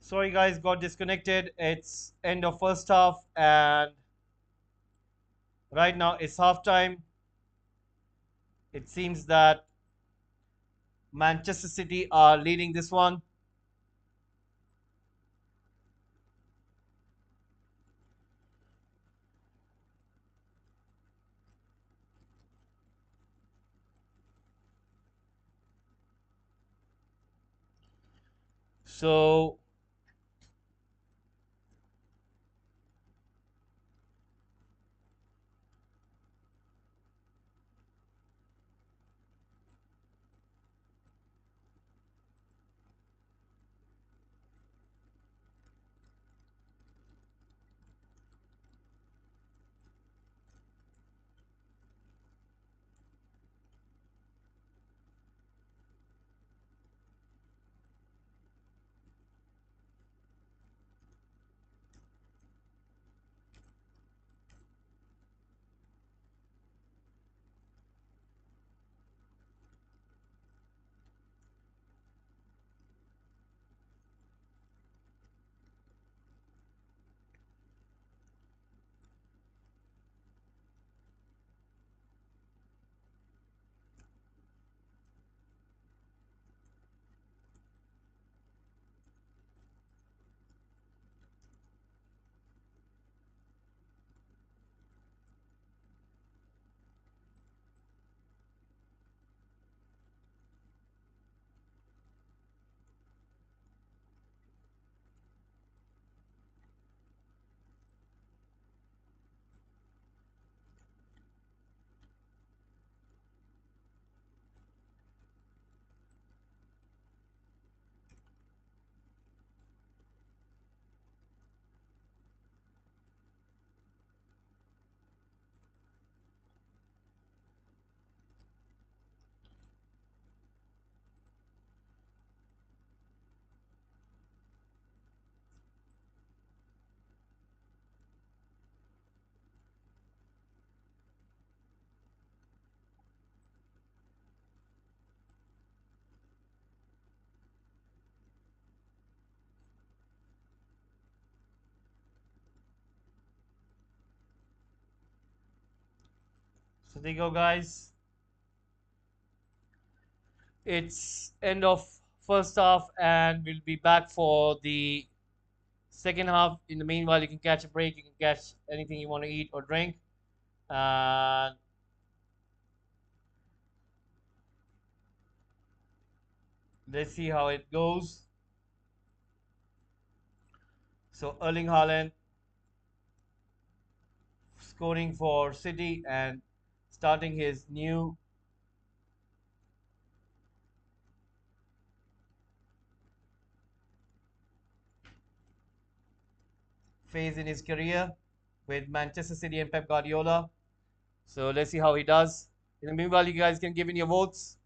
Sorry guys, got disconnected. It's end of first half and right now it's half time. It seems that Manchester City are leading this one. So there you go guys. It's end of first half and we'll be back for the second half. In the meanwhile, you can catch a break, you can catch anything you want to eat or drink. And let's see how it goes. So Erling Haaland scoring for City and starting his new phase in his career with Manchester City and Pep Guardiola. So let's see how he does. In the meanwhile, you guys can give in your votes.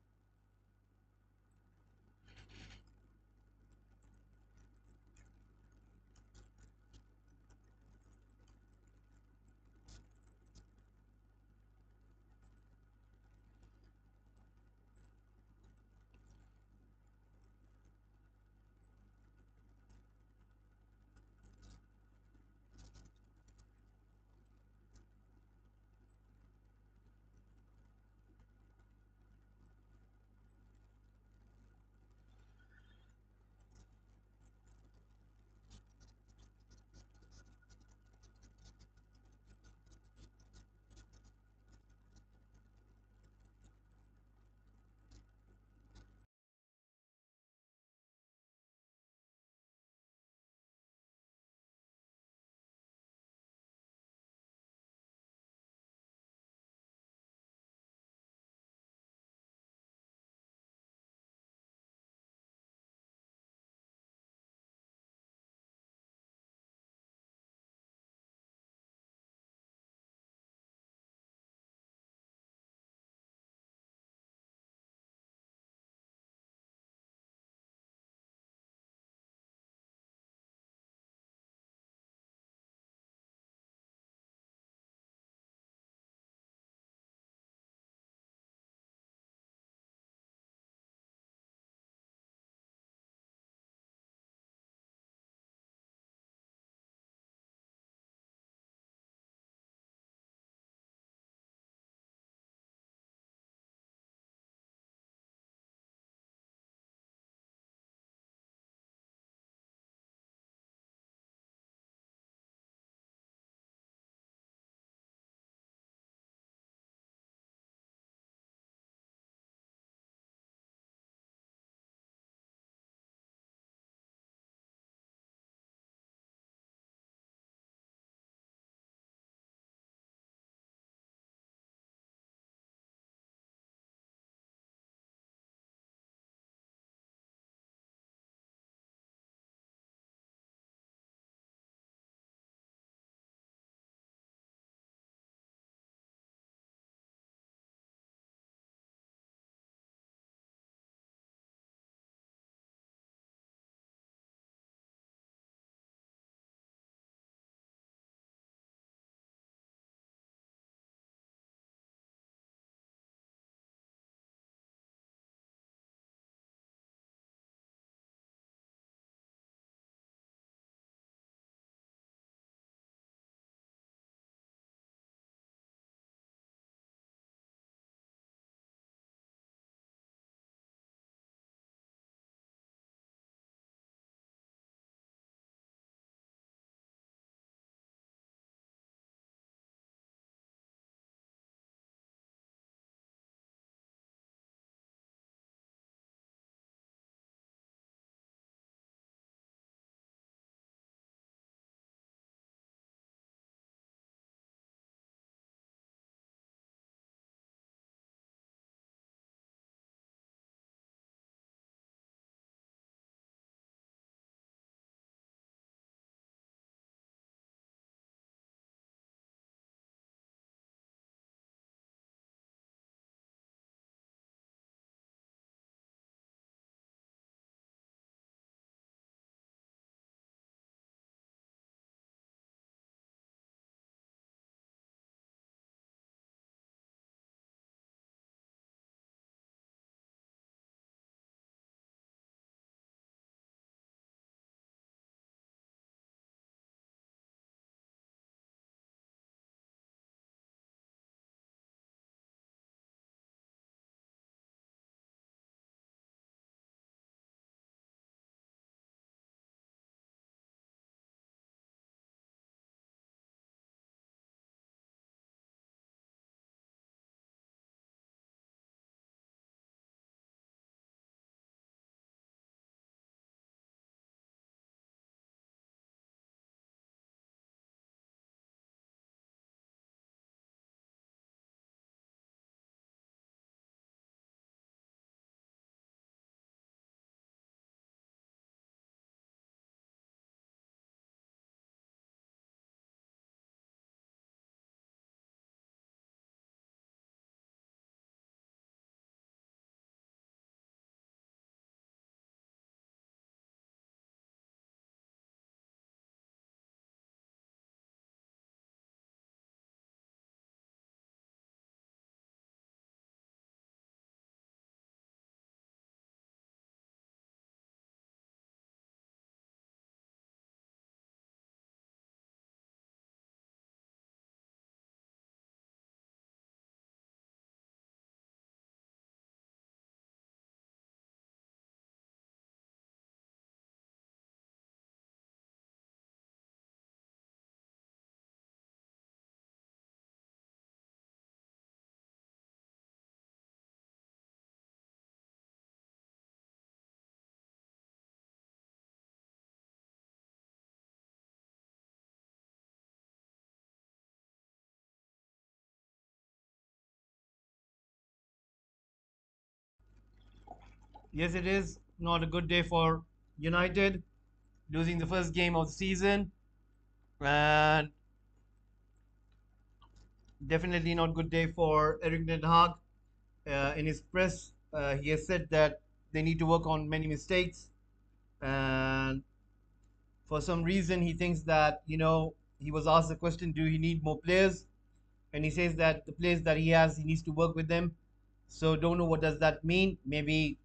Yes, it is not a good day for United, losing the first game of the season, and definitely not good day for Eric Ten Hag. In his press, he has said that they need to work on many mistakes, and for some reason he thinks that he was asked the question, do he need more players? And he says that the players that he has, he needs to work with them. So don't know what does that mean. Maybe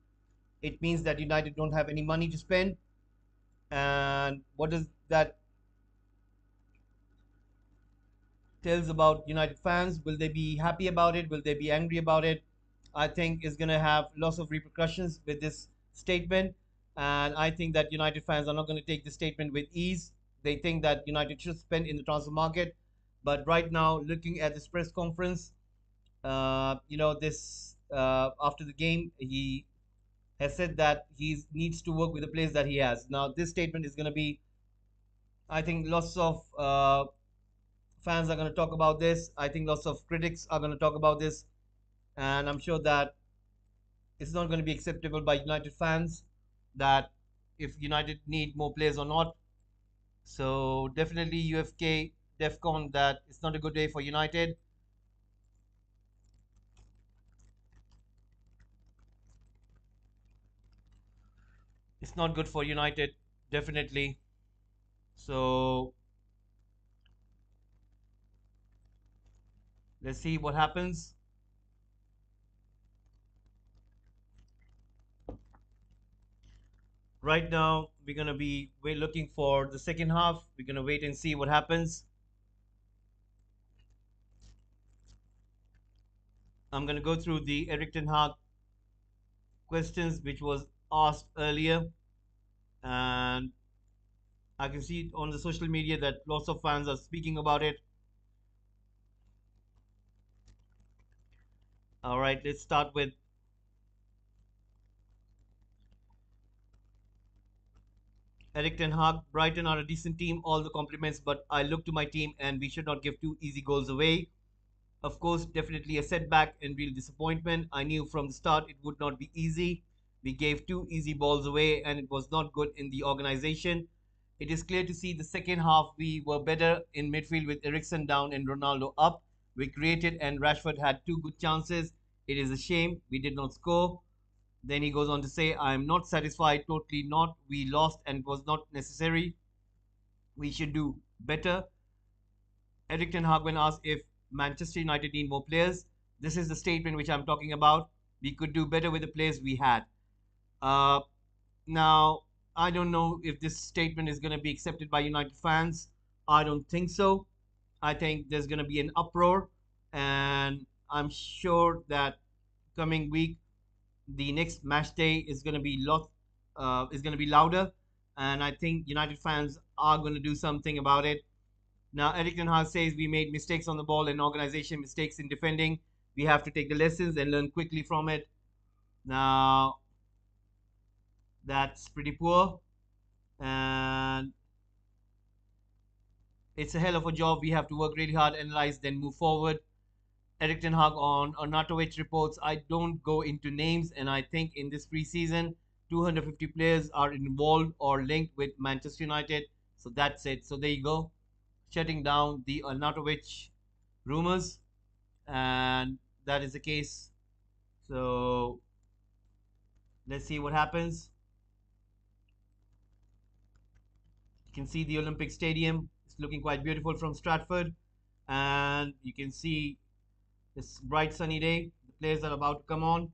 it means that United don't have any money to spend. And what does that tells about United fans? Will they be happy about it? Will they be angry about it? I think is going to have lots of repercussions with this statement. And I think that United fans are not going to take this statement with ease. They think that United should spend in the transfer market. But right now, looking at this press conference, this after the game, he has said that he needs to work with the players that he has. Now, this statement is going to be, I think, lots of fans are going to talk about this. I think lots of critics are going to talk about this, and I'm sure that it's not going to be acceptable by United fans that if United need more players or not. So definitely UFK DEFCON that it's not a good day for United. It's not good for United, definitely. So let's see what happens. Right now, we're gonna be looking for the second half. We're gonna wait and see what happens. I'm gonna go through the Eric Ten Hag questions which was asked earlier, and I can see on the social media that lots of fans are speaking about it. All right, let's start with Eric Ten Hag. Brighton are a decent team, all the compliments, but I look to my team and we should not give two easy goals away. Of course, definitely a setback and real disappointment. I knew from the start it would not be easy. We gave two easy balls away and it was not good in the organization. It is clear to see the second half we were better in midfield with Eriksen down and Ronaldo up. We created and Rashford had two good chances. It is a shame we did not score. Then he goes on to say, I am not satisfied, totally not. We lost and it was not necessary. We should do better. Eric Ten Hag, when asked if Manchester United need more players, this is the statement which I'm talking about. We could do better with the players we had. Uh, Now, I don't know if this statement is going to be accepted by United fans. I don't think so. I think there's going to be an uproar, and I'm sure that coming week, the next match day is going to be louder, and I think United fans are going to do something about it. Now, Eric Ten Hag says we made mistakes on the ball and organization mistakes in defending. We have to take the lessons and learn quickly from it. Now, that's pretty poor, and it's a hell of a job. We have to work really hard, analyze, then move forward. Eric Ten Hag on Arnautovic reports, I don't go into names, and I think in this preseason, 250 players are involved or linked with Manchester United. So that's it. So there you go, shutting down the Arnautovic rumors, and that is the case. So let's see what happens. You can see the Olympic Stadium. It's looking quite beautiful from Stratford, and you can see this bright sunny day. The players are about to come on.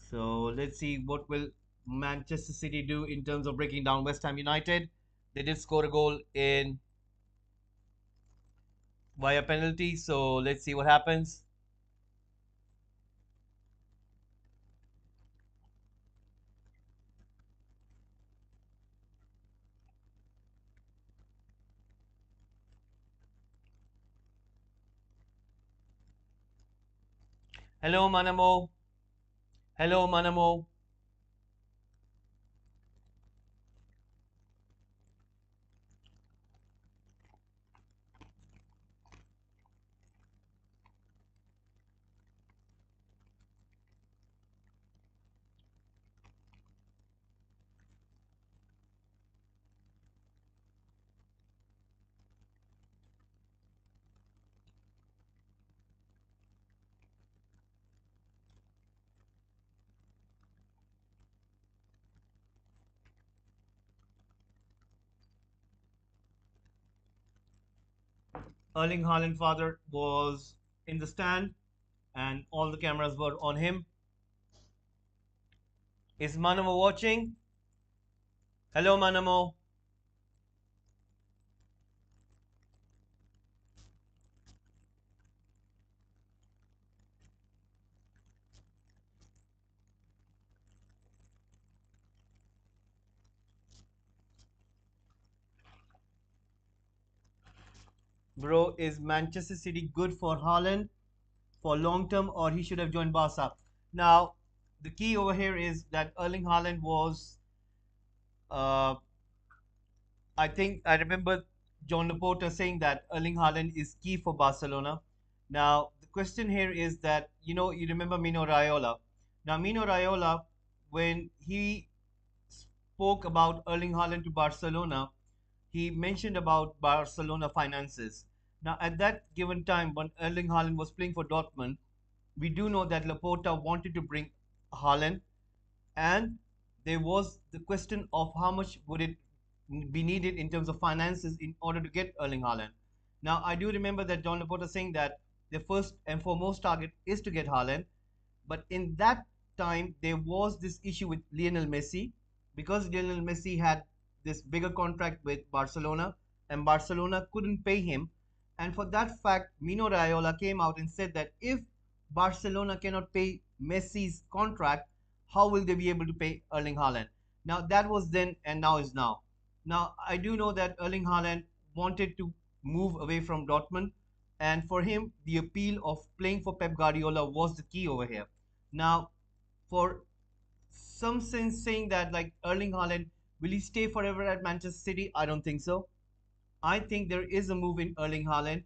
So let's see what will Manchester City do in terms of breaking down West Ham United. They did score a goal in via penalty, so let's see what happens. Hello, Manamo. Hello, Manamo. Erling Haaland's father was in the stand, and all the cameras were on him. Is Manamo watching? Hello, Manamo. Bro, is Manchester City good for Haaland for long term, or he should have joined Barca? Now, the key over here is that Erling Haaland was, uh, I think, I remember John Laporta saying that Erling Haaland is key for Barcelona. Now, the question here is that, you remember Mino Raiola. Now, Mino Raiola, when he spoke about Erling Haaland to Barcelona, he mentioned about Barcelona finances. Now, at that given time, when Erling Haaland was playing for Dortmund, we do know that Laporta wanted to bring Haaland, and there was the question of how much would it be needed in terms of finances in order to get Erling Haaland. Now, I do remember that John Laporta saying that the first and foremost target is to get Haaland, but in that time, there was this issue with Lionel Messi because Lionel Messi had this bigger contract with Barcelona and Barcelona couldn't pay him. And for that fact, Mino Raiola came out and said that if Barcelona cannot pay Messi's contract, how will they be able to pay Erling Haaland? Now, that was then and now is now. Now, I do know that Erling Haaland wanted to move away from Dortmund, and for him, the appeal of playing for Pep Guardiola was the key over here. Now, for some sense saying that like Erling Haaland, will he stay forever at Manchester City? I don't think so. I think there is a move in Erling Haaland,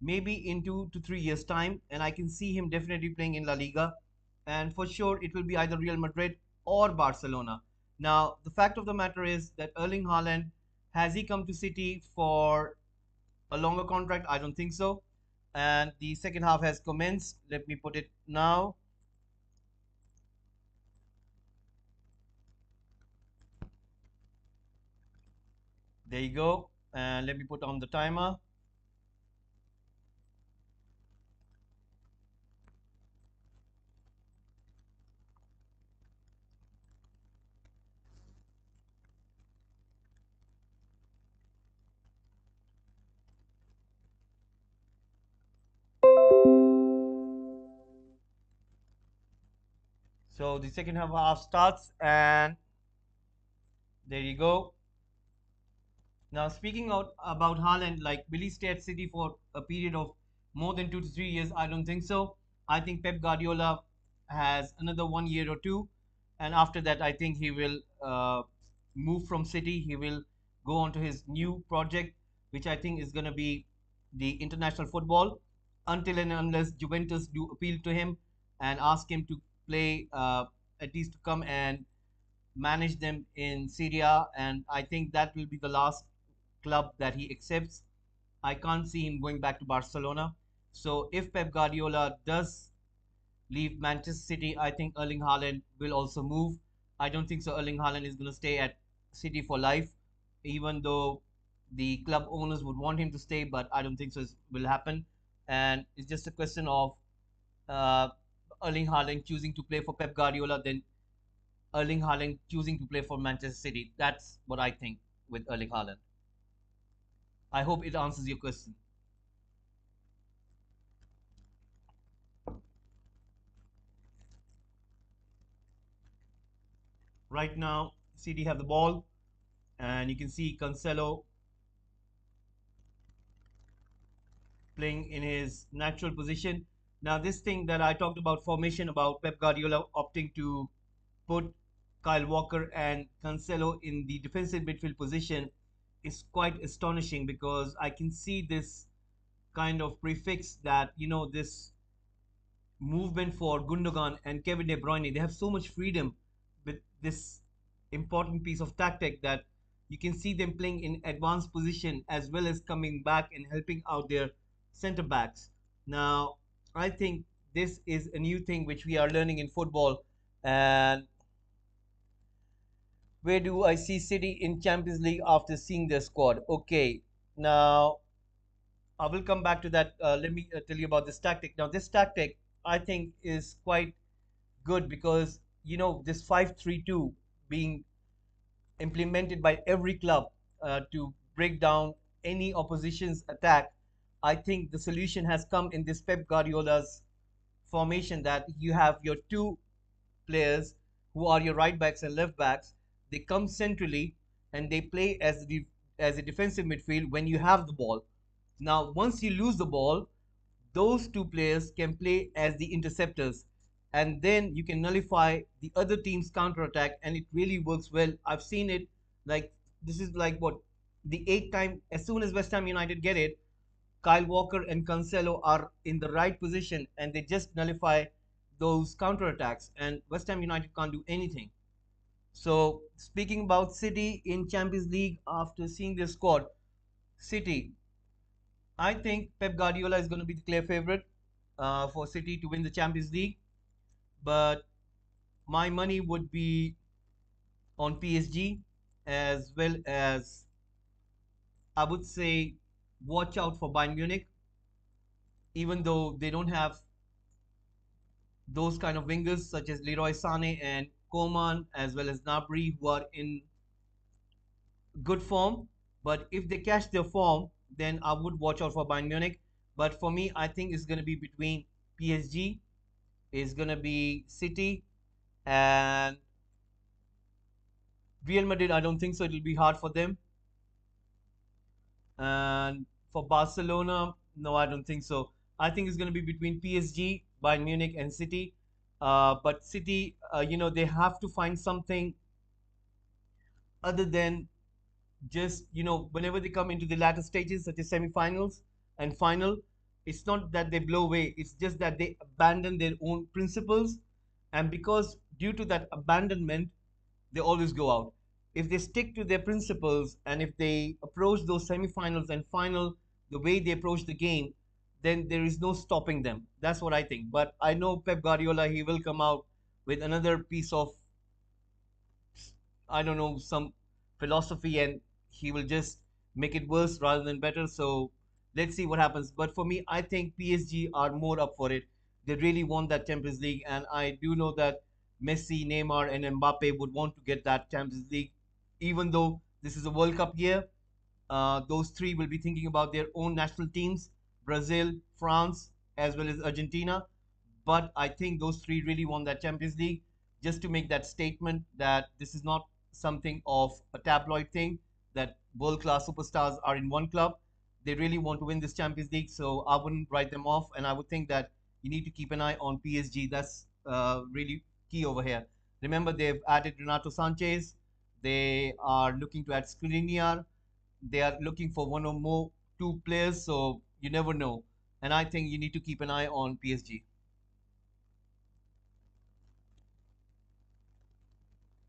maybe in 2 to 3 years' time, and I can see him definitely playing in La Liga. And for sure, it will be either Real Madrid or Barcelona. Now, the fact of the matter is that Erling Haaland, has he come to City for a longer contract? I don't think so. And the second half has commenced. Let me put it now. There you go. And let me put on the timer. So the second half starts, and there you go. Now, speaking out about Haaland, like will he stay at City for a period of more than 2 to 3 years? I don't think so. I think Pep Guardiola has another 1 year or two, and after that, I think he will move from City. He will go on to his new project, which I think is going to be the international football, until and unless Juventus do appeal to him and ask him to play, at least to come and manage them in Syria, and I think that will be the last club that he accepts. I can't see him going back to Barcelona. So if Pep Guardiola does leave Manchester City, I think Erling Haaland will also move. I don't think so. Erling Haaland is going to stay at City for life, even though the club owners would want him to stay, but I don't think so. It will happen, and it's just a question of uh, Erling Haaland choosing to play for Pep Guardiola, then Erling Haaland choosing to play for Manchester City. That's what I think with Erling Haaland. I hope it answers your question. Right now, City have the ball, and you can see Cancelo playing in his natural position. Now, this thing that I talked about formation about Pep Guardiola opting to put Kyle Walker and Cancelo in the defensive midfield position is quite astonishing because I can see this kind of prefix that this movement for Gundogan and Kevin De Bruyne. They have so much freedom with this important piece of tactic that you can see them playing in advanced position as well as coming back and helping out their center backs. Now, I think this is a new thing which we are learning in football. And where do I see City in Champions League after seeing their squad? Okay, now I will come back to that. Let me tell you about this tactic. Now, this tactic I think is quite good because this 5-3-2 being implemented by every club to break down any opposition's attack. I think the solution has come in this Pep Guardiola's formation, that you have your two players who are your right backs and left backs. They come centrally and they play as a defensive midfield when you have the ball. Now, once you lose the ball, those two players can play as the interceptors, and then you can nullify the other team's counter attack, and it really works well. I've seen it. Like, this is like what, the eighth time. As soon as West Ham United get it, Kyle Walker and Cancelo are in the right position and they just nullify those counter attacks, and West Ham United can't do anything. So, speaking about City in Champions League, after seeing their squad, City, I think Pep Guardiola is going to be the clear favorite for City to win the Champions League. But my money would be on PSG, as well as I would say watch out for Bayern Munich, even though they don't have those kind of wingers such as Leroy Sané and Coman, as well as Nabri, who are in good form. But if they catch their form, then I would watch out for Bayern Munich. But for me, I think it's going to be between PSG, it's going to be City, and Real Madrid. I don't think so. It'll be hard for them. And for Barcelona, no, I don't think so. I think it's going to be between PSG, Bayern Munich, and City. But City, they have to find something other than just whenever they come into the latter stages such as semi-finals and final, it's not that they blow away, it's just that they abandon their own principles, and because due to that abandonment they always go out. If they stick to their principles and if they approach those semi-finals and final the way they approach the game, then there is no stopping them. That's what I think. But I know Pep Guardiola, he will come out with another piece of, I don't know, some philosophy, and he will just make it worse rather than better. So let's see what happens. But for me, I think PSG are more up for it. They really want that Champions League, and I do know that Messi, Neymar, and Mbappe would want to get that Champions League, even though this is a World Cup year. Those three will be thinking about their own national teams: Brazil, France, as well as Argentina. But I think those three really want that Champions League, just to make that statement that this is not something of a tabloid thing, that world class superstars are in one club. They really want to win this Champions League, so I wouldn't write them off. And I would think that you need to keep an eye on PSG. That's really key over here. Remember, they've added Renato Sanchez. They are looking to add Skriniar. They are looking for one or more two players, so you never know. And I think you need to keep an eye on PSG.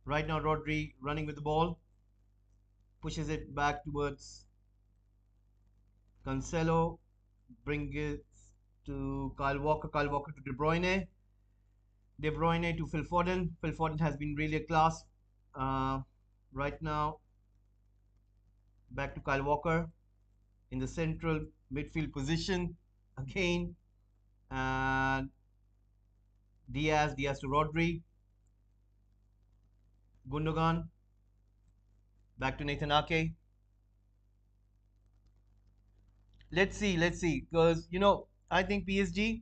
Right now, Rodri running with the ball, pushes it back towards Cancelo, brings it to Kyle Walker, Kyle Walker to De Bruyne, De Bruyne to Phil Foden. Phil Foden has been really a class. Uh, right now, back to Kyle Walker in the central midfield position again, and Diaz to Rodri, Gundogan, back to Nathan Ake. Let's see, because I think PSG.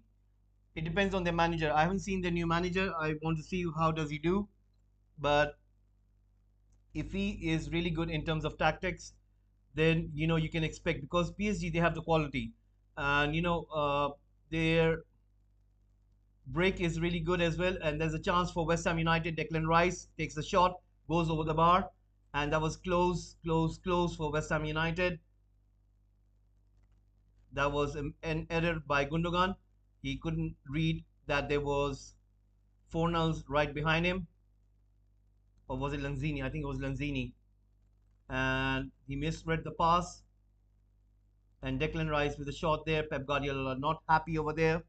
It depends on their manager. I haven't seen their new manager. I want to see how does he do. But if he is really good in terms of tactics, then you can expect, because PSG, they have the quality, and their break is really good as well. And there's a chance for West Ham United. Declan Rice takes the shot, goes over the bar, and that was close, close, close for West Ham United. That was an error by Gundogan. He couldn't read that there was Fornals right behind him, or was it Lanzini? I think it was Lanzini, and he misread the pass. And Declan Rice with a shot there. Pep Guardiola not happy over there.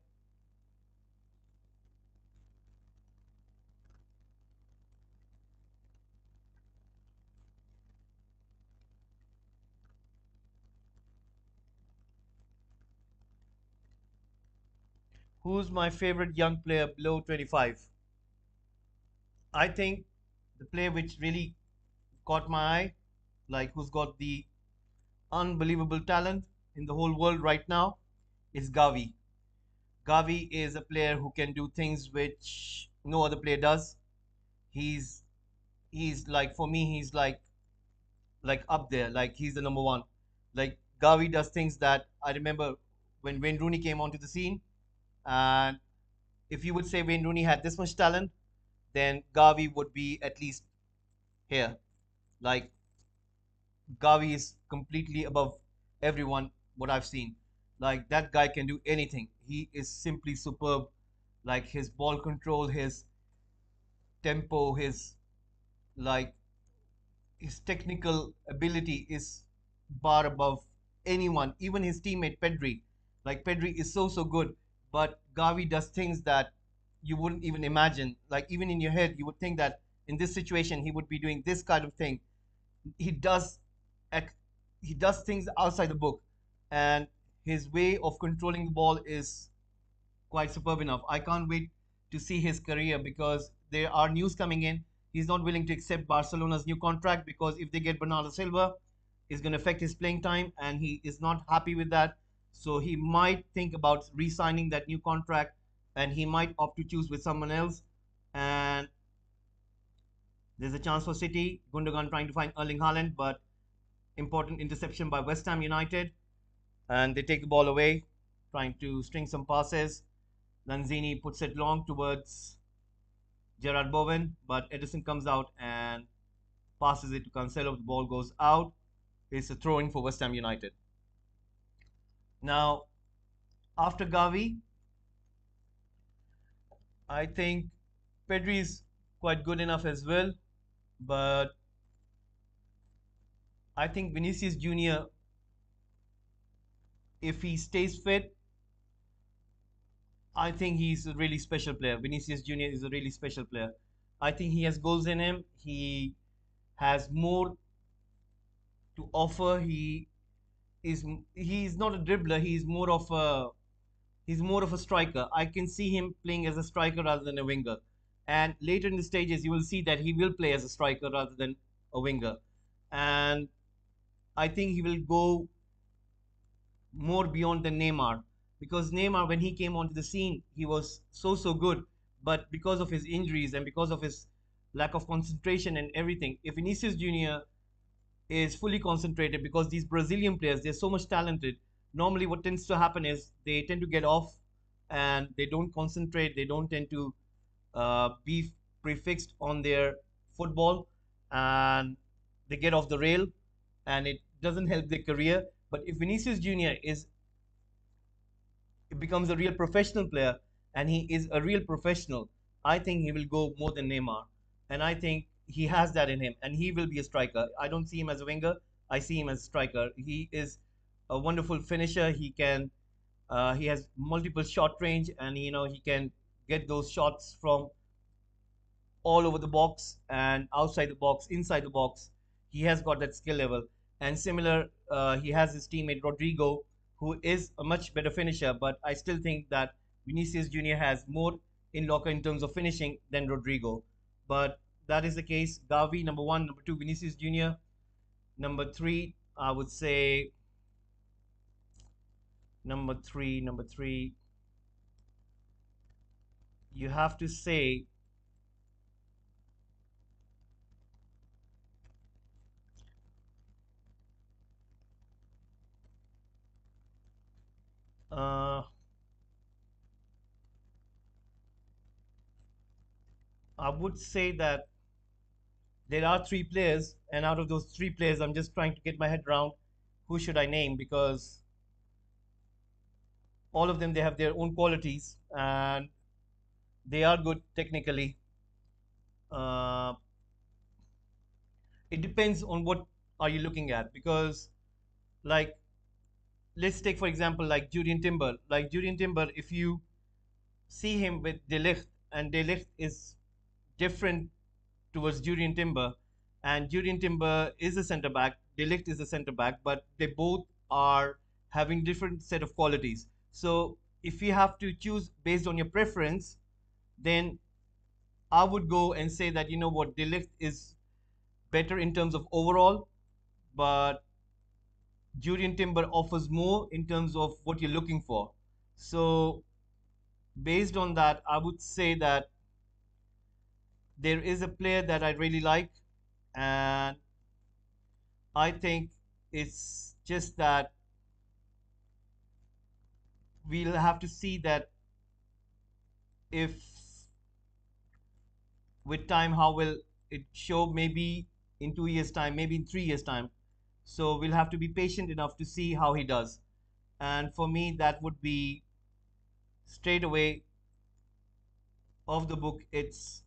Who's my favorite young player below 25? I think the player which really caught my eye, like who's got the unbelievable talent in the whole world right now, is Gavi. Gavi is a player who can do things which no other player does. He's he's like, for me, he's like up there, like he's the number one. Like Gavi does things that I remember when Wayne Rooney came onto the scene, and if you would say Wayne Rooney had this much talent, then Gavi would be at least here. Like Gavi is completely above everyone what I've seen. Like that guy can do anything. He is simply superb. Like his ball control, his tempo, like his technical ability is bar above anyone. Even his teammate Pedri. Like Pedri is so good, but Gavi does things that you wouldn't even imagine. Like even in your head, you would think that in this situation he would be doing this kind of thing. He does he does things outside the book, and his way of controlling the ball is quite superb enough. I can't wait to see his career because there are news coming in. He's not willing to accept Barcelona's new contract because if they get Bernardo Silva, it's going to affect his playing time, and he is not happy with that. So he might think about re-signing that new contract, and he might opt to choose with someone else. And there's a chance for City. Gundogan trying to find Erling Haaland, but important interception by West Ham United, and they take the ball away, trying to string some passes. Lanzini puts it long towards Gerard Bowen, but Edison comes out and passes it to Cancelo. The ball goes out. It's a throw in for West Ham United. Now, after Gavi, I think Pedri is quite good enough as well, but I think Vinicius Jr., if he stays fit, I think he's a really special player. Vinicius Jr. is a really special player. I think he has goals in him. He has more to offer. Is he's not a dribbler. He's more of a striker. I can see him playing as a striker rather than a winger. And later in the stages, you will see that he will play as a striker rather than a winger. And I think he will go more beyond than Neymar, because Neymar, when he came onto the scene, he was so good, but because of his injuries and because of his lack of concentration and everything, if Vinicius Junior is fully concentrated, because these Brazilian players, they're so much talented. Normally, what tends to happen is they tend to get off and they don't concentrate. They don't tend to be prefixed on their football, and they get off the rail, and it doesn't help their career. But if Vinicius Junior is becomes a real professional player and he is a real professional, I think he will go more than Neymar. And I think he has that in him and he will be a striker. I don't see him as a winger. I see him as a striker. He is a wonderful finisher. He has multiple shot range, and he can get those shots from all over the box and outside the box, inside the box. He has got that skill level. And similar, he has his teammate Rodrigo, who is a much better finisher. But I still think that Vinicius Junior has more in locker in terms of finishing than Rodrigo. But that is the case. Gavi, number one. Number two, Vinicius Junior. Number three, I would say. Number three. You have to say. Uh, I would say that there are three players, and out of those three players, I'm just trying to get my head around who should I name, because all of them, they have their own qualities and they are good technically. Uh, it depends on what are you looking at, because like let's take for example like Julian Timber. Like Julian Timber, if you see him with De Ligt, and De Ligt is different towards Julian Timber, and Julian Timber is a centre back, De Ligt is a centre back, but they both are having different set of qualities. So if you have to choose based on your preference, then I would go and say that, you know what, Delict is better in terms of overall, but Julian Timber offers more in terms of what you're looking for. So based on that, I would say that there is a player that I really like, and I think it's just that we'll have to see that if with time how will it show, maybe in 2 years time, maybe in 3 years time. So we'll have to be patient enough to see how he does. And for me, that would be straight away of the book. It's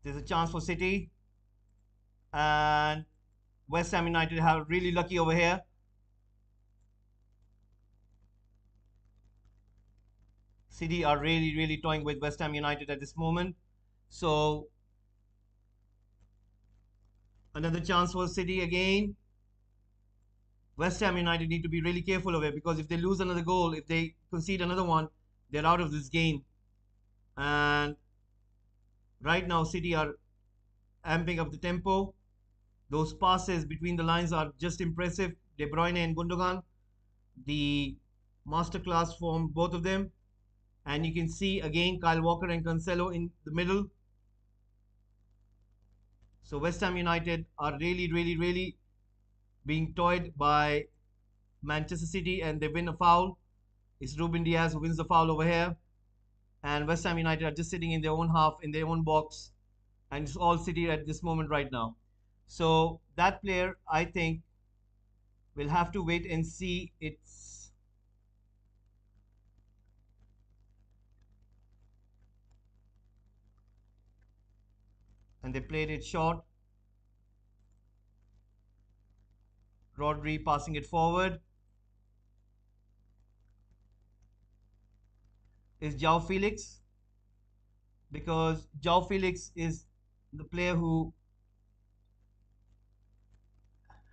there's a chance for City, and West Ham United have really lucky over here. City are really toying with West Ham United at this moment. So another chance for City again. West Ham United need to be really careful of it, because if they lose another goal, if they concede another one, they're out of this game. And right now, City are amping up the tempo. Those passes between the lines are just impressive. De Bruyne and Gundogan, the masterclass from both of them. And you can see again Kyle Walker and Cancelo in the middle. So West Ham United are really being toyed by Manchester City, and they win a foul. It's Ruben Diaz who wins the foul over here. And West Ham United are just sitting in their own half, in their own box, and it's all City at this moment right now. So that player, I think, will have to wait and see. And they played it short. Rodri passing it forward. Is João Felix, because João Felix is the player who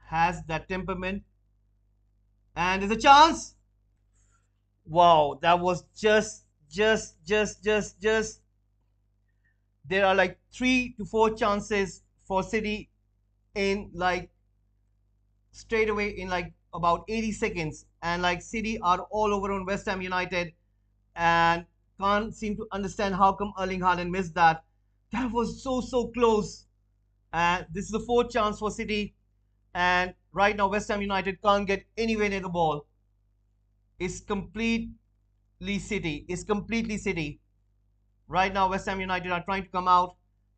has that temperament. And there's a chance. Wow, that was just. There are like 3 to 4 chances for City in like straight away in like about 80 seconds, and like City are all over on West Ham United, and can't seem to understand how come Erling Haaland missed that. That was so close. And this is the fourth chance for City, and right now West Ham United can't get anywhere near the ball. It's completely City. It's completely City. Right now West Ham United are trying to come out.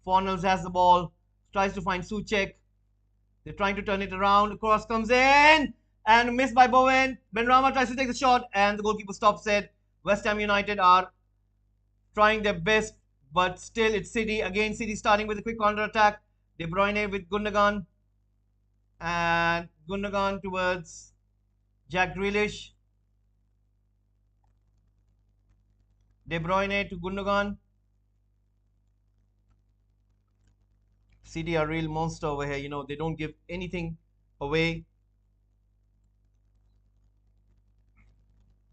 Fornals has the ball, tries to find Suchek. They're trying to turn it around. The cross comes in and missed by Bowen. Benrahma tries to take the shot, and the goalkeeper stops it. West Ham United are trying their best, but still it's City. Again, City starting with a quick counter attack. De Bruyne with Gundogan, and Gundogan towards Jack Grealish. De Bruyne to Gundogan. City are a real monster over here. You know, they don't give anything away.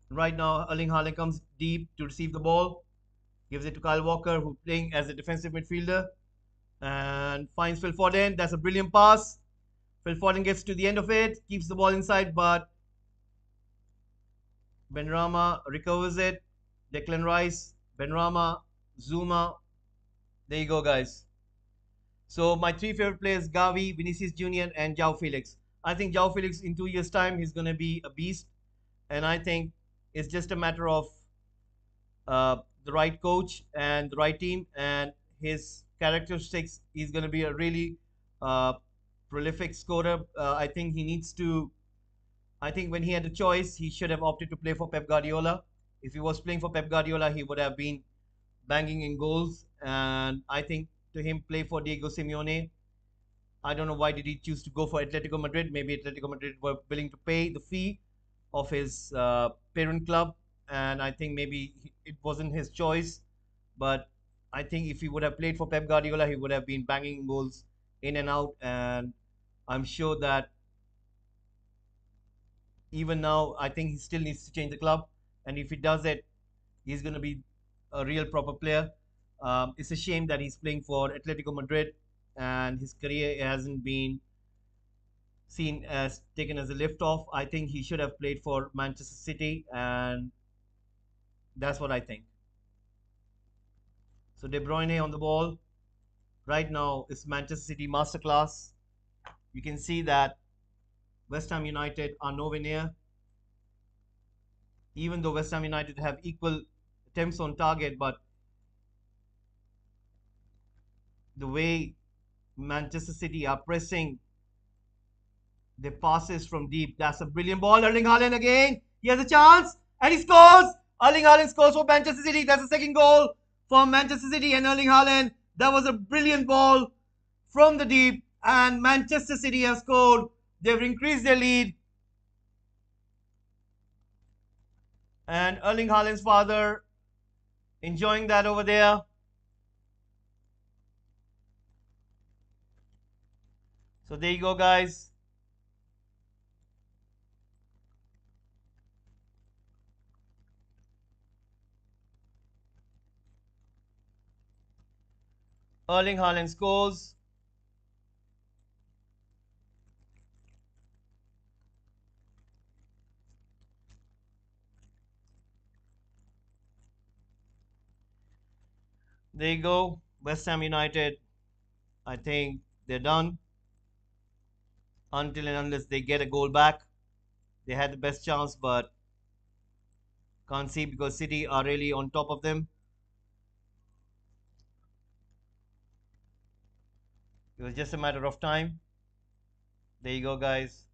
Right now, Erling Haaland comes deep to receive the ball. Gives it to Kyle Walker, who's playing as a defensive midfielder, and finds Phil Foden. That's a brilliant pass. Phil Foden gets to the end of it, keeps the ball inside, but Benrahma recovers it. Declan Rice, Benrahma, Zuma. There you go, guys. So my 3 favorite players: Gavi, Vinicius Junior, and João Felix. I think João Felix in 2 years' time he's going to be a beast, and I think it's just a matter of the right coach and the right team and his characteristics. He's going to be a really uh, prolific scorer. I think he needs to. I think when he had a choice, he should have opted to play for Pep Guardiola. If he was playing for Pep Guardiola, he would have been banging in goals. And I think to him, play for Diego Simeone. I don't know why did he choose to go for Atletico Madrid. Maybe Atletico Madrid were willing to pay the fee of his parent club, and I think maybe it wasn't his choice. But I think if he would have played for Pep Guardiola, he would have been banging goals in and out, and I'm sure that even now, I think he still needs to change the club. And if he does it, he's going to be a real proper player. It's a shame that he's playing for Atletico Madrid and his career hasn't been seen as taken as a lift off. I think he should have played for Manchester City, and that's what I think. So De Bruyne on the ball. Right now, it's Manchester City masterclass. You can see that West Ham United are nowhere near, even though West Ham United have equal attempts on target, but the way Manchester City are pressing the passes from deep, that's a brilliant ball. Erling Haaland again. He has a chance and he scores. Erling Haaland scores for Manchester City. That's the second goal for Manchester City and Erling Haaland. That was a brilliant ball from the deep, and Manchester City have scored. They've increased their lead. And Erling Haaland's father enjoying that over there. So there you go, guys. Erling Haaland scores. There you go. West Ham United, I think they're done until and unless they get a goal back. They had the best chance, but can't see because City are really on top of them. It was just a matter of time. There you go, guys.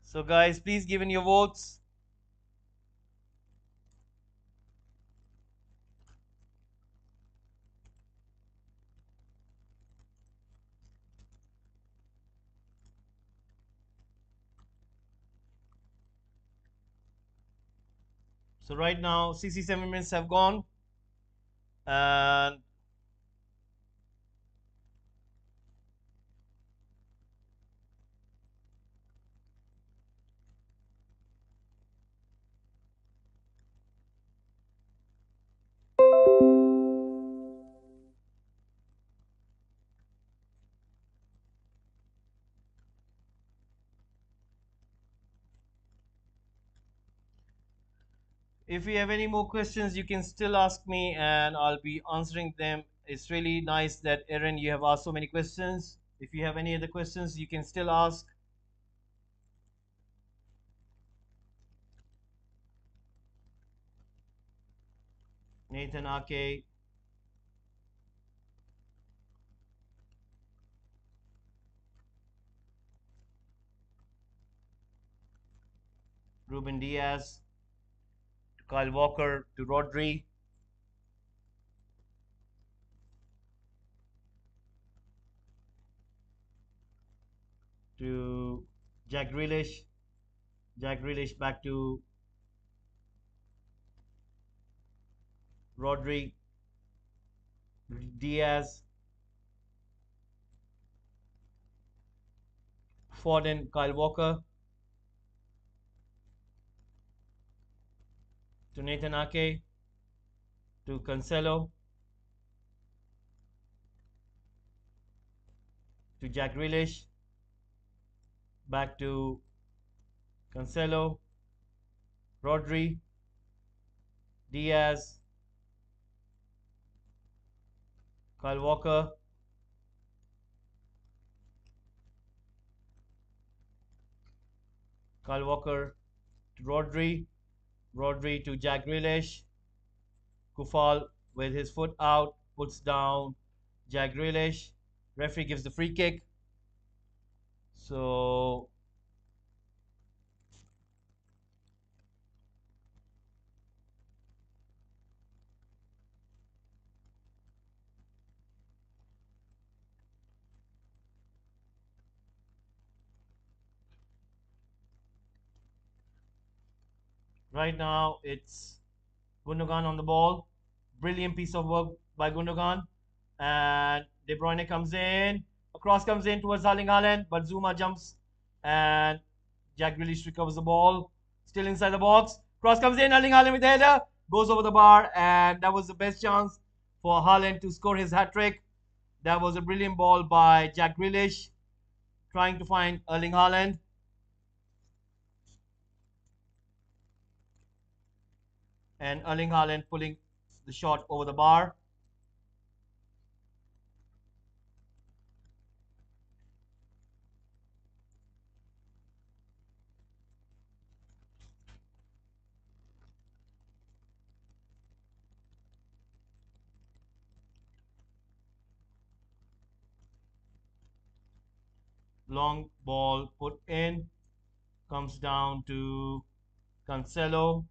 So, guys, please give in your votes. So, right now, 67 minutes have gone, and if you have any more questions, you can still ask me, and I'll be answering them. It's really nice that Aaron, you have asked so many questions. If you have any other questions, you can still ask. Nathan Ake, Ruben Diaz, to Kyle Walker, to Rodri, to Jack Grealish, Jack Grealish back to Rodri, Diaz, Foden, Kyle Walker, to Nathan Ake, to Cancelo, to Jack Grealish, back to Cancelo, Rodri, Diaz, Kyle Walker, Kyle Walker to Rodri. Rodri to Jack Grealish. Kufal with his foot out puts down Jack Grealish. Referee gives the free kick. So right now it's Gundogan on the ball. Brilliant piece of work by Gundogan. And De Bruyne comes in. A cross comes in towards Erling Haaland, but Zuma jumps and Jack Grealish recovers the ball. Still inside the box. Cross comes in. Erling Haaland with the header. Goes over the bar. And that was the best chance for Haaland to score his hat trick. That was a brilliant ball by Jack Grealish trying to find Erling Haaland. And Erling Haaland pulling the shot over the bar. Long ball put in. Comes down to Cancelo.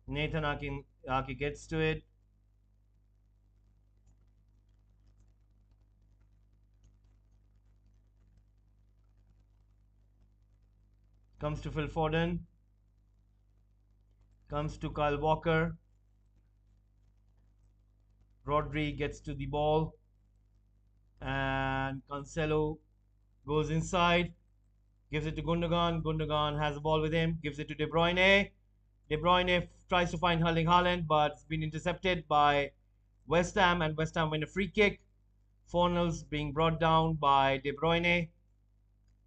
Nathan Aki gets to it. Comes to Phil Foden. Comes to Kyle Walker. Rodri gets to the ball. And Cancelo goes inside. Gives it to Gundogan. Gundogan has the ball with him. Gives it to De Bruyne. De Bruyne tries to find Erling Haaland, but it's been intercepted by West Ham, and West Ham win a free kick. Fornals being brought down by De Bruyne.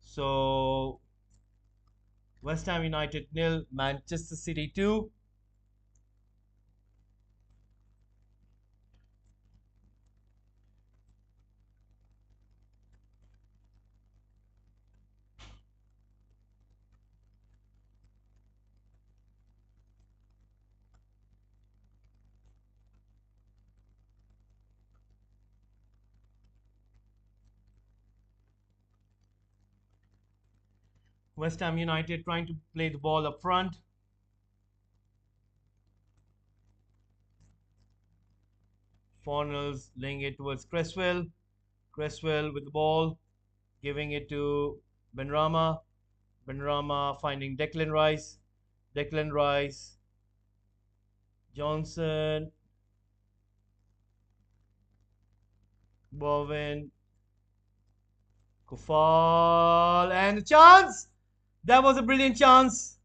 So West Ham United nil, Manchester City 2. West Ham United trying to play the ball up front. Fornals laying it towards Cresswell. Cresswell with the ball, giving it to Benrahma. Benrahma finding Declan Rice. Declan Rice. Johnson. Bowen. Kufal. And a chance! That was a brilliant chance.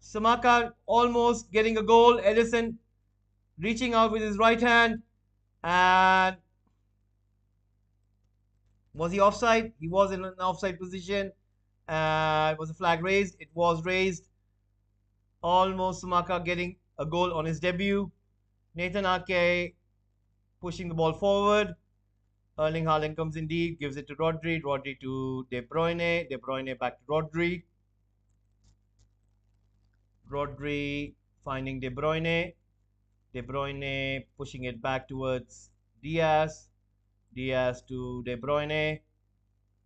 Samaka almost getting a goal. Edison reaching out with his right hand. And was he offside? He was in an offside position. Was a flag raised? It was raised. Almost Samaka getting a goal on his debut. Nathan Ake pushing the ball forward. Erling Haaland comes in deep, gives it to Rodri. Rodri to De Bruyne. De Bruyne back to Rodri. Rodri finding De Bruyne. De Bruyne pushing it back towards Diaz. Diaz to De Bruyne.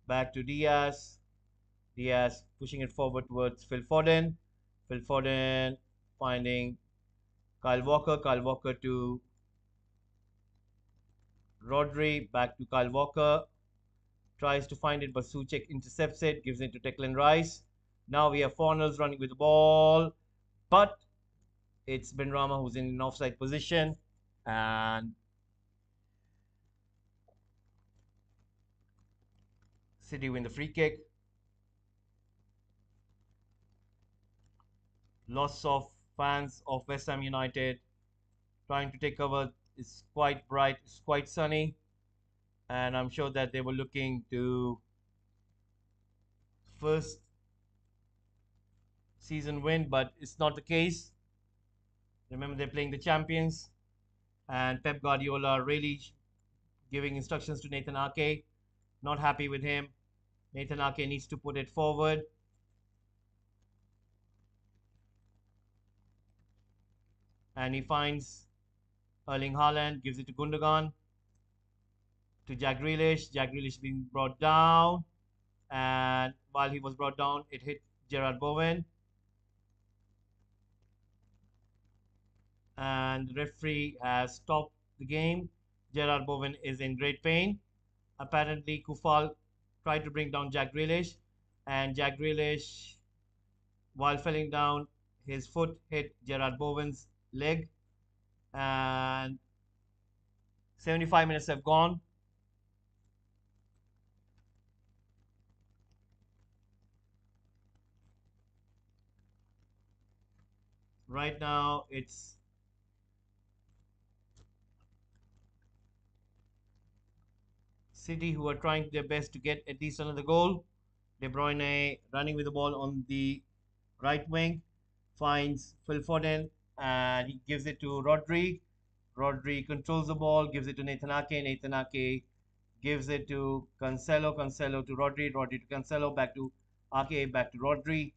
Back to Diaz. Diaz pushing it forward towards Phil Foden. Phil Foden finding Kyle Walker. Kyle Walker to Rodri. Back to Kyle Walker. Tries to find it, but Suchek intercepts it. Gives it to Declan Rice. Now we have Fornals running with the ball. But it's Benrahma who's in an offside position. And City win the free kick. Lots of fans of West Ham United trying to take cover. It's quite bright, it's quite sunny, and I'm sure that they were looking to first season win, but it's not the case. Remember, they're playing the champions, and Pep Guardiola really giving instructions to Nathan Ake. Not happy with him. Nathan Ake needs to put it forward. And he finds Erling Haaland, gives it to Gundogan, to Jack Grealish. Jack Grealish being brought down. And while he was brought down, it hit Gerard Bowen. And the referee has stopped the game. Gerard Bowen is in great pain. Apparently, Kufal tried to bring down Jack Grealish, and Jack Grealish, while falling down, his foot hit Gerard Bowen's leg, and 75 minutes have gone. Right now, it's City who are trying their best to get at least another goal. De Bruyne running with the ball on the right wing finds Phil Foden and he gives it to Rodri. Rodri controls the ball, gives it to Nathan Ake. Nathan Ake gives it to Cancelo. Cancelo to Rodri. Rodri to Cancelo. Back to Ake. Back to Rodri.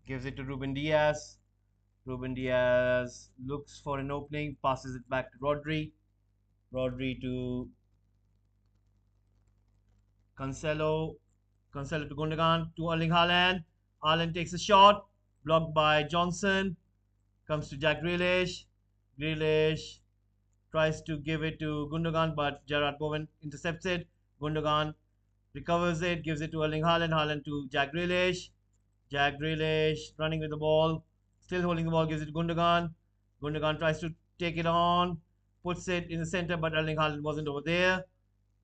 Gives it to Ruben Diaz. Ruben Diaz looks for an opening, passes it back to Rodri. Rodri to Cancelo. Cancelo to Gundogan to Erling Haaland. Haaland takes a shot, blocked by Johnson. Comes to Jack Grealish. Grealish tries to give it to Gundogan, but Gerard Bowen intercepts it. Gundogan recovers it, gives it to Erling Haaland. Haaland to Jack Grealish. Jack Grealish running with the ball, still holding the ball, gives it to Gundogan. Gundogan tries to take it on, puts it in the center, but Erling Haaland wasn't over there.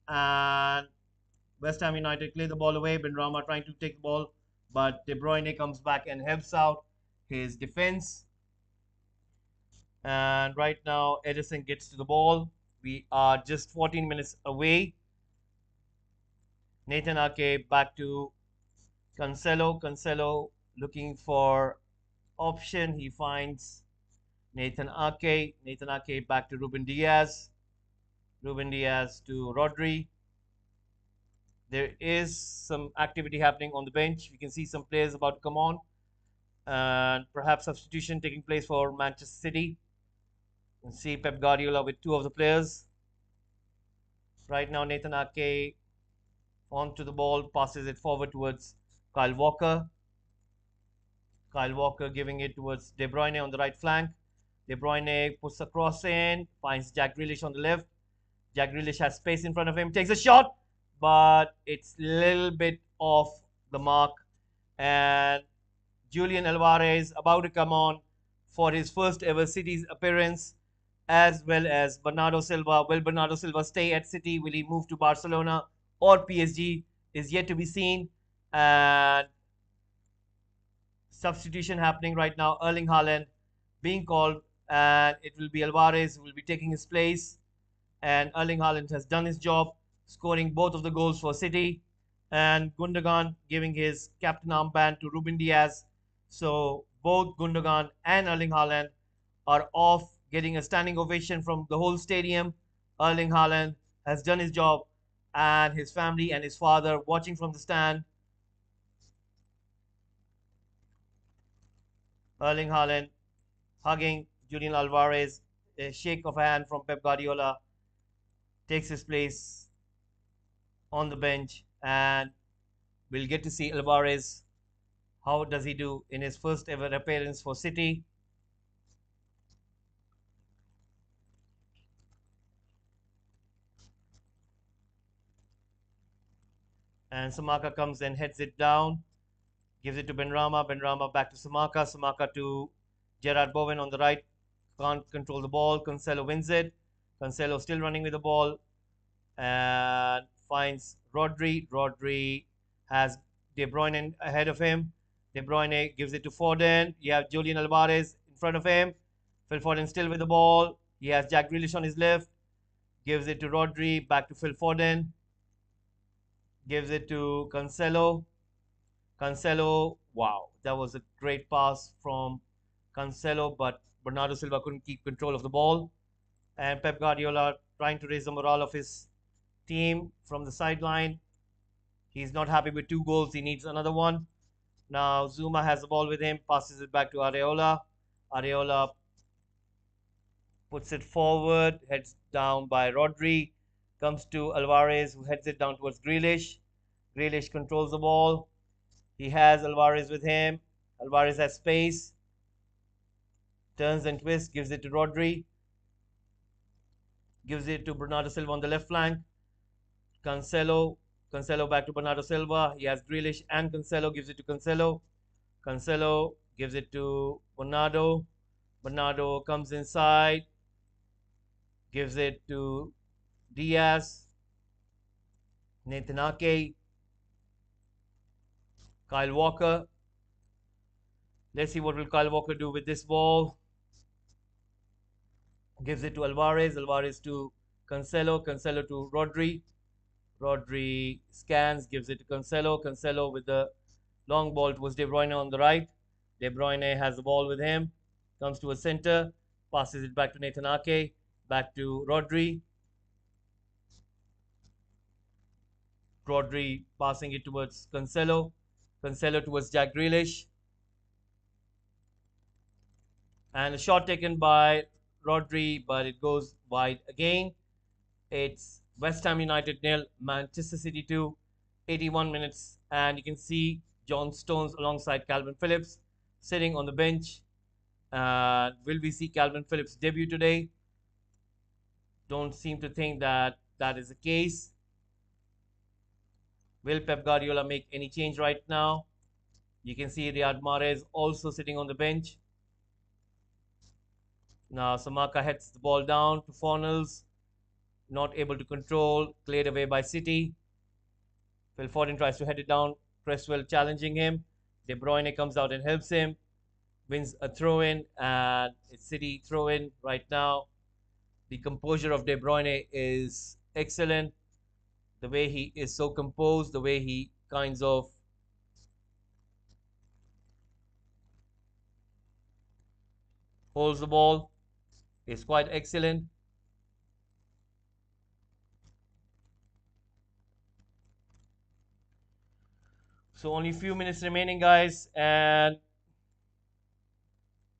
And West Ham United clear the ball away. Benrahma trying to take the ball, but De Bruyne comes back and helps out his defense. And right now, Edison gets to the ball. We are just 14 minutes away. Nathan Ake back to Cancelo. Cancelo looking for option. He finds Nathan Ake. Nathan Ake back to Ruben Diaz. Ruben Diaz to Rodri. There is some activity happening on the bench. We can see some players about to come on. And perhaps substitution taking place for Manchester City. You can see Pep Guardiola with two of the players. Right now, Nathan Ake onto the ball, passes it forward towards Kyle Walker. Kyle Walker giving it towards De Bruyne on the right flank. De Bruyne puts a cross in, finds Jack Grealish on the left. Jack Grealish has space in front of him, takes a shot, but it's a little bit off the mark. And Julian Alvarez about to come on for his first ever City's appearance, as well as Bernardo Silva. Will Bernardo Silva stay at City? Will he move to Barcelona or PSG? Is yet to be seen. And substitution happening right now. Erling Haaland being called, and it will be Alvarez who will be taking his place. And Erling Haaland has done his job, scoring both of the goals for City. And Gundogan giving his captain armband to Ruben Diaz. So both Gundogan and Erling Haaland are off, getting a standing ovation from the whole stadium. Erling Haaland has done his job, and his family and his father watching from the stand. Erling Haaland hugging Julian Alvarez, a shake of a hand from Pep Guardiola, takes his place on the bench, and we'll get to see Alvarez. How does he do in his first ever appearance for City? And Samaka comes and heads it down, gives it to Benrahma. Benrahma back to Samaka. Samaka to Gerard Bowen on the right. Can't control the ball. Cancelo wins it. Cancelo still running with the ball and finds Rodri. Rodri has De Bruyne ahead of him. De Bruyne gives it to Foden. You have Julian Alvarez in front of him. Phil Foden still with the ball. He has Jack Grealish on his left. Gives it to Rodri. Back to Phil Foden. Gives it to Cancelo. Cancelo, wow, that was a great pass from Cancelo, but Bernardo Silva couldn't keep control of the ball. And Pep Guardiola trying to raise the morale of his team from the sideline. He's not happy with 2 goals. He needs another one. Now Zuma has the ball with him, passes it back to Areola. Areola puts it forward, heads down by Rodri, comes to Alvarez, who heads it down towards Grealish. Grealish controls the ball. He has Alvarez with him. Alvarez has space, turns and twists, gives it to Rodri, gives it to Bernardo Silva on the left flank. Cancelo back to Bernardo Silva. He has Grealish and Cancelo, gives it to Cancelo. Cancelo gives it to Bernardo. Bernardo comes inside, gives it to Diaz, Nathan Ake, Kyle Walker. Let's see what will Kyle Walker do with this ball. Gives it to Alvarez. Alvarez to Cancelo. Cancelo to Rodri. Rodri scans, gives it to Cancelo. Cancelo with the long ball towards De Bruyne on the right. De Bruyne has the ball with him. Comes to a center. Passes it back to Nathan Ake. Back to Rodri. Rodri passing it towards Cancelo. Cancelo towards Jack Grealish. And a shot taken by Rodri, but it goes wide again. It's West Ham United 0, Manchester City 2, 81 minutes. And you can see John Stones alongside Calvin Phillips sitting on the bench. Will we see Calvin Phillips debut today? Don't seem to think that that is the case. Will Pep Guardiola make any change right now? You can see Riyad Mahrez also sitting on the bench. Now Samaka heads the ball down to Fornals. Not able to control, cleared away by City. Phil Foden tries to head it down. Cresswell challenging him. De Bruyne comes out and helps him. Wins a throw-in, and it's City throw-in right now. The composure of De Bruyne is excellent. The way he is so composed, the way he kinds of holds the ball is quite excellent. So only a few minutes remaining, guys, and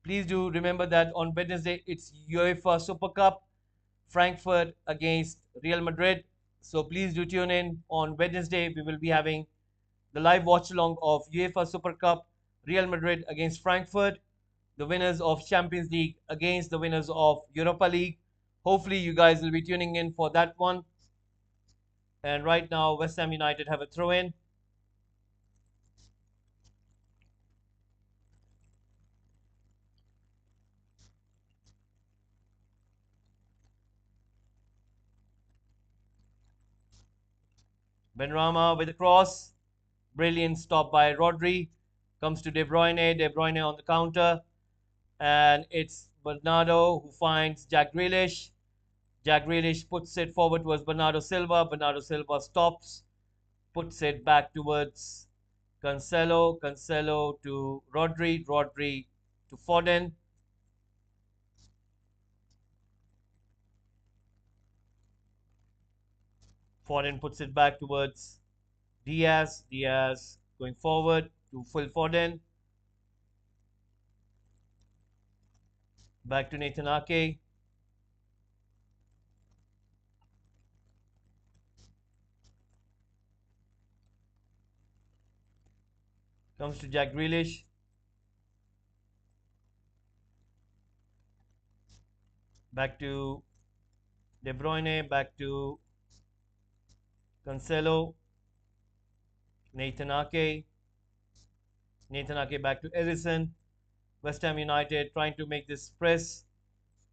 please do remember that on Wednesday it's UEFA Super Cup, Frankfurt against Real Madrid. So please do tune in on Wednesday. We will be having the live watch along of UEFA Super Cup, Real Madrid against Frankfurt, the winners of Champions League against the winners of Europa League. Hopefully you guys will be tuning in for that one. And right now West Ham United have a throw in. Benrahma with a cross. Brilliant stop by Rodri. Comes to De Bruyne. De Bruyne on the counter. And it's Bernardo who finds Jack Grealish. Jack Grealish puts it forward towards Bernardo Silva. Bernardo Silva stops. Puts it back towards Cancelo. Cancelo to Rodri. Rodri to Foden. Foden puts it back towards Diaz. Diaz going forward to Phil Foden. Back to Nathan Ake. Comes to Jack Grealish. Back to De Bruyne. Back to Cancelo. Nathan Ake. Nathan Ake back to Edison. West Ham United trying to make this press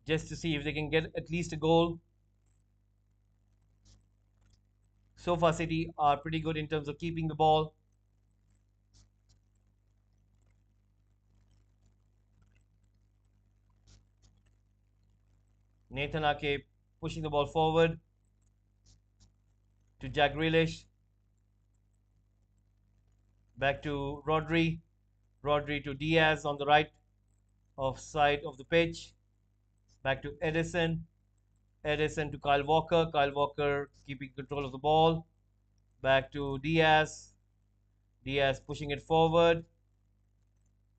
just to see if they can get at least a goal. So far, City are pretty good in terms of keeping the ball. Nathan Ake pushing the ball forward to Jack Grealish. Back to Rodri. Rodri to Diaz on the right of side of the pitch. Back to Edison. Edison to Kyle Walker. Kyle Walker keeping control of the ball. Back to Diaz. Diaz pushing it forward.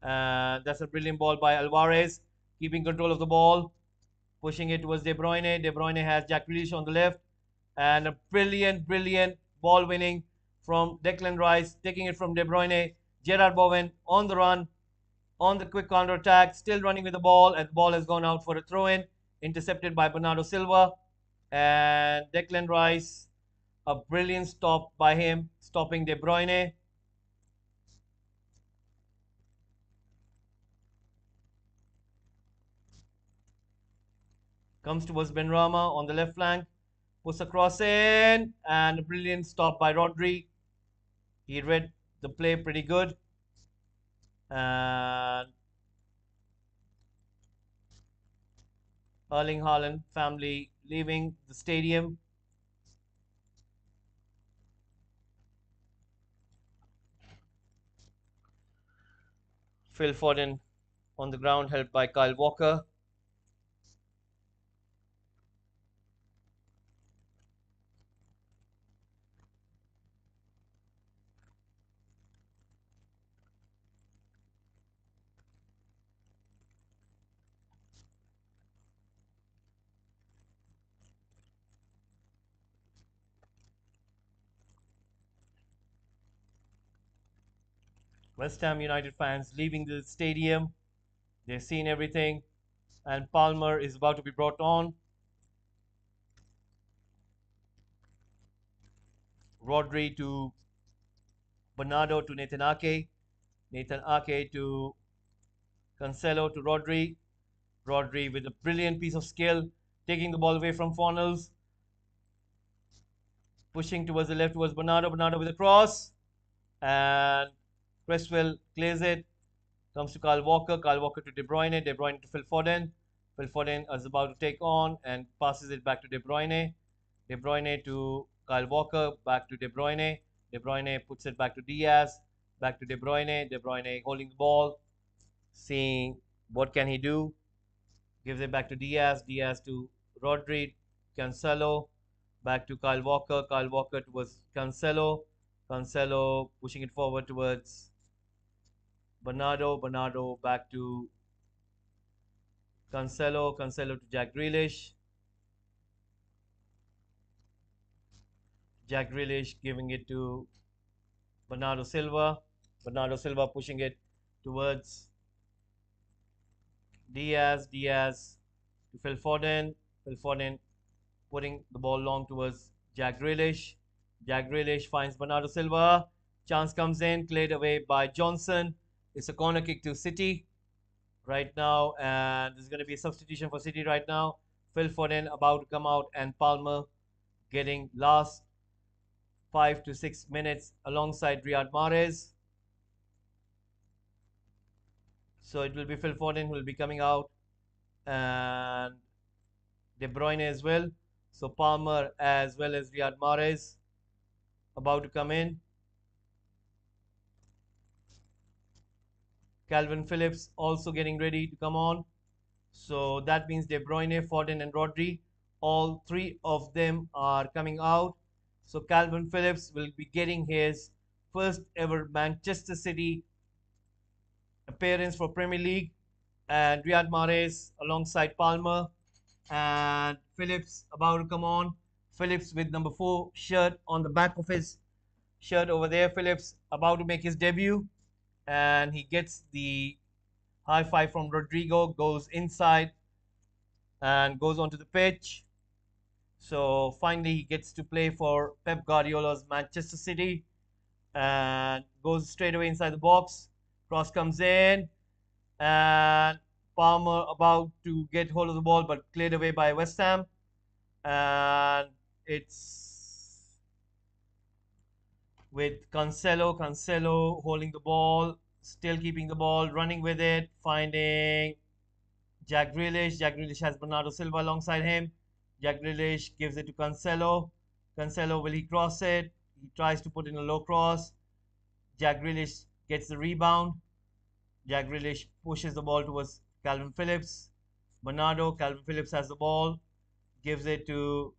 That's a brilliant ball by Alvarez, keeping control of the ball, pushing it towards De Bruyne. De Bruyne has Jack Grealish on the left, and a brilliant ball winning from Declan Rice, taking it from De Bruyne. Gerard Bowen on the run, on the quick counter attack, still running with the ball, and the ball has gone out for a throw in, intercepted by Bernardo Silva. And Declan Rice, a brilliant stop by him, stopping De Bruyne. Comes towards Benrahma on the left flank, puts a cross in, and a brilliant stop by Rodri. He read the play pretty good. And Erling Haaland family leaving the stadium. Phil Foden on the ground, helped by Kyle Walker. West Ham United fans leaving the stadium. They've seen everything, and Palmer is about to be brought on. Rodri to Bernardo to Nathan Ake. Nathan Ake to Cancelo to Rodri. Rodri with a brilliant piece of skill, taking the ball away from Fornals, pushing towards the left towards Bernardo. Bernardo with a cross, and Cresswell clears it. Comes to Kyle Walker. Kyle Walker to De Bruyne. De Bruyne to Phil Foden. Phil Foden is about to take on and passes it back to De Bruyne. De Bruyne to Kyle Walker. Back to De Bruyne. De Bruyne puts it back to Diaz. Back to De Bruyne. De Bruyne holding the ball, seeing what can he do. Gives it back to Diaz. Diaz to Rodri. Cancelo. Back to Kyle Walker. Kyle Walker towards Cancelo. Cancelo pushing it forward towards Bernardo. Bernardo back to Cancelo. Cancelo to Jack Grealish. Jack Grealish giving it to Bernardo Silva. Bernardo Silva pushing it towards Diaz. Diaz to Phil Foden. Phil Foden putting the ball long towards Jack Grealish. Jack Grealish finds Bernardo Silva. Chance comes in, cleared away by Johnson. It's a corner kick to City right now, and there's going to be a substitution for City right now. Phil Foden about to come out, and Palmer getting last 5 to 6 minutes alongside Riyad Mahrez. So it will be Phil Foden who will be coming out, and De Bruyne as well. So Palmer as well as Riyad Mahrez about to come in. Calvin Phillips also getting ready to come on. So that means De Bruyne, Foden, and Rodri, all three of them are coming out. So Calvin Phillips will be getting his first ever Manchester City appearance for Premier League, and Riyad Mahrez alongside Palmer, and Phillips about to come on. Phillips with number 4 shirt on the back of his shirt over there. Phillips about to make his debut, and he gets the high five from Rodrigo, goes inside and goes onto the pitch. So finally, he gets to play for Pep Guardiola's Manchester City and goes straight away inside the box. Cross comes in, and Palmer about to get hold of the ball, but cleared away by West Ham. And it's with Cancelo. Cancelo holding the ball, still keeping the ball, running with it, finding Jack Grealish. Jack Grealish has Bernardo Silva alongside him. Jack Grealish gives it to Cancelo. Cancelo, will he cross it? He tries to put in a low cross. Jack Grealish gets the rebound. Jack Grealish pushes the ball towards Calvin Phillips. Bernardo, Calvin Phillips has the ball. gives it to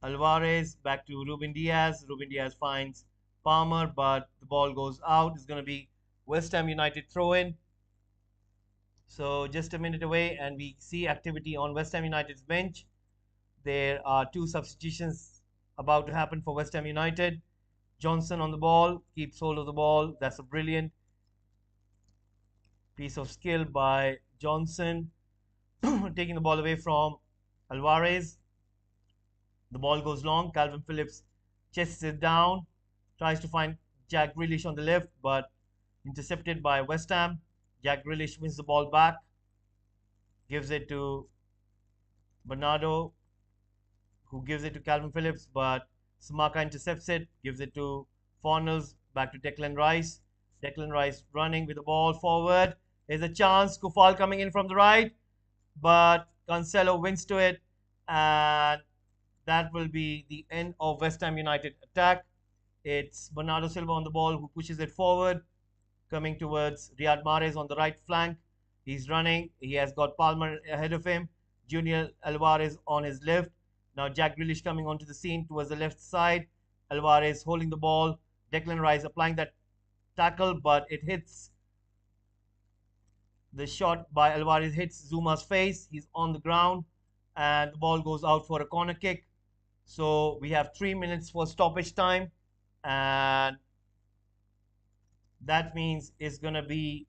Alvarez, back to Ruben Diaz. Ruben Diaz finds Palmer, but the ball goes out. It's going to be West Ham United throw in. So just a minute away, and we see activity on West Ham United's bench. There are two substitutions about to happen for West Ham United. Johnson on the ball, keeps hold of the ball. That's a brilliant piece of skill by Johnson, taking the ball away from Alvarez. The ball goes long. Calvin Phillips chases it down, tries to find Jack Grealish on the left, but intercepted by West Ham. Jack Grealish wins the ball back, gives it to Bernardo, who gives it to Calvin Phillips, but Smaka intercepts it, gives it to Fornals, back to Declan Rice. Declan Rice running with the ball forward. There's a chance. Kufal coming in from the right, but Cancelo wins to it, and that will be the end of West Ham United attack. It's Bernardo Silva on the ball who pushes it forward, coming towards Riyad Mahrez on the right flank. He's running. He has got Palmer ahead of him. Junior Alvarez on his left. Now Jack Grealish coming onto the scene towards the left side. Alvarez holding the ball. Declan Rice applying that tackle, but it hits. The shot by Alvarez hits Zuma's face. He's on the ground, and the ball goes out for a corner kick. So we have 3 minutes for stoppage time, and that means it's going to be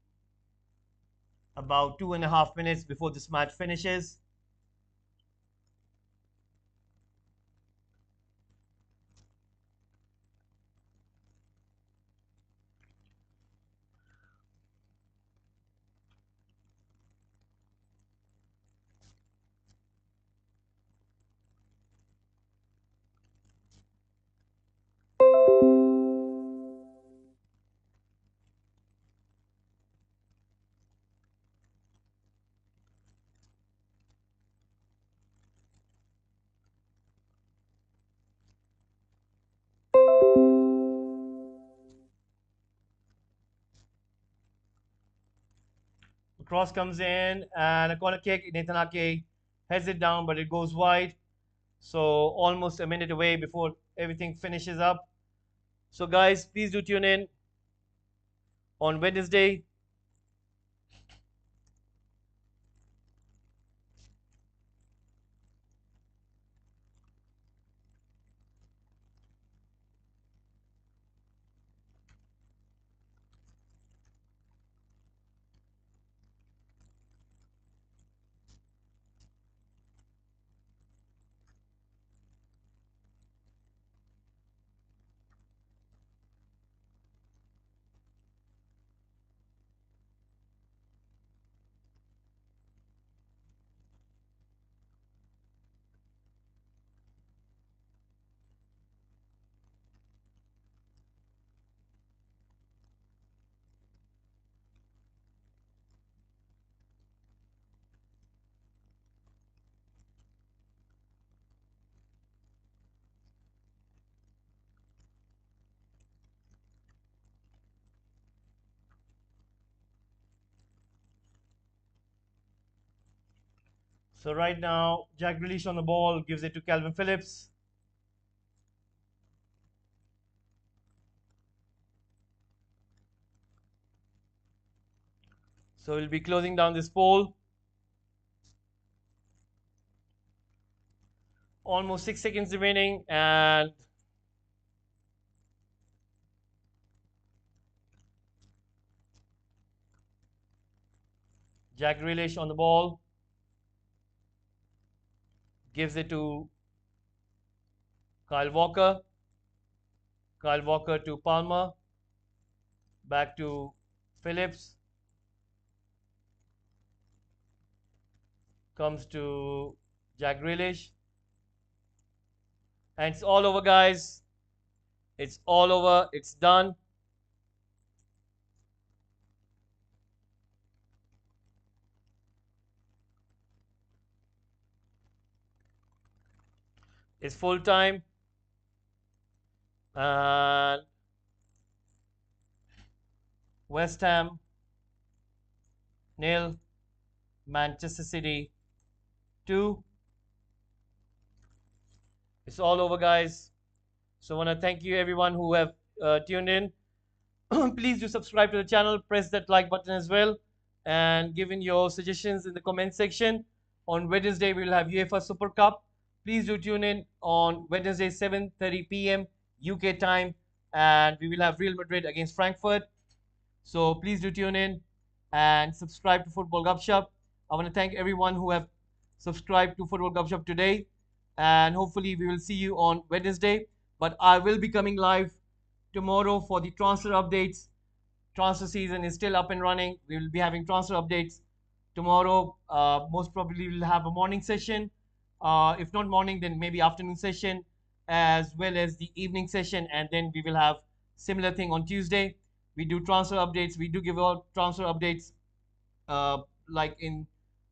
about 2.5 minutes before this match finishes. The cross comes in and a corner kick. Nathan Ake heads it down, but it goes wide. So almost a minute away before everything finishes up. So guys, please do tune in on Wednesday. So right now, Jack Grealish on the ball, gives it to Calvin Phillips. So we'll be closing down this poll. Almost 6 seconds remaining, and Jack Grealish on the ball, gives it to Kyle Walker. Kyle Walker to Palmer. Back to Phillips. Comes to Jack Grealish. And it's all over, guys. It's all over. It's done. It's full time. And West Ham nil, Manchester City 2. It's all over, guys. So I want to thank you everyone who have tuned in. Please do subscribe to the channel, press that like button as well, and give in your suggestions in the comment section. On Wednesday, we will have UEFA Super Cup. Please do tune in on Wednesday, 7:30 p.m. UK time, and we will have Real Madrid against Frankfurt. So please do tune in and subscribe to Football Gupshup. I want to thank everyone who have subscribed to Football Gupshup today, and hopefully we will see you on Wednesday. But I will be coming live tomorrow for the transfer updates. Transfer season is still up and running. We will be having transfer updates tomorrow. Most probably we'll have a morning session. If not morning, then maybe afternoon session, as well as the evening session, and then we will have similar thing on Tuesday. We do transfer updates. We do give out transfer updates uh, like in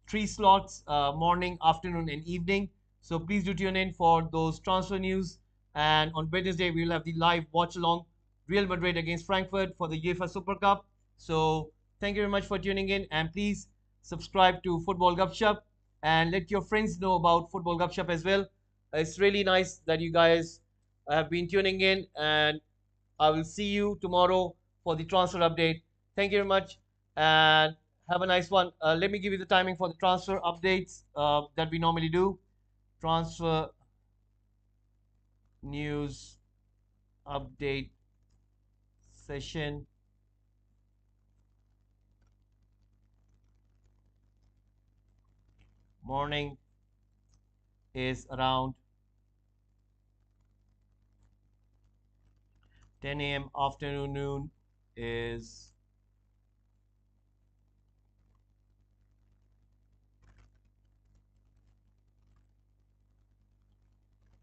three slots: morning, afternoon, and evening. So please do tune in for those transfer news. And on Wednesday, we will have the live watch along Real Madrid against Frankfurt for the UEFA Super Cup. So thank you very much for tuning in, and please subscribe to Football Gupshup and let your friends know about Football Gupshup as well. It's really nice that you guys have been tuning in, and I will see you tomorrow for the transfer update. Thank you very much, and have a nice one. Let me give you the timing for the transfer updates that we normally do. Transfer news update session. Morning is around 10 a.m. Afternoon noon is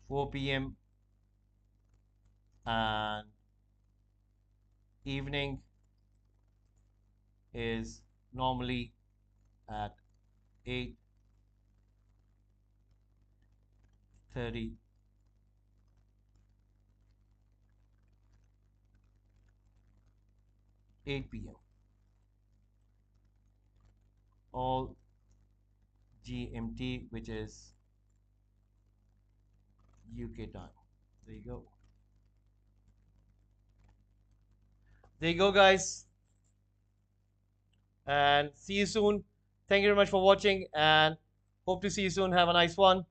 4 p.m. and evening is normally at 8:30 8 p.m. all GMT, which is UK time. There you go. There you go, guys. And see you soon. Thank you very much for watching, and hope to see you soon. Have a nice one.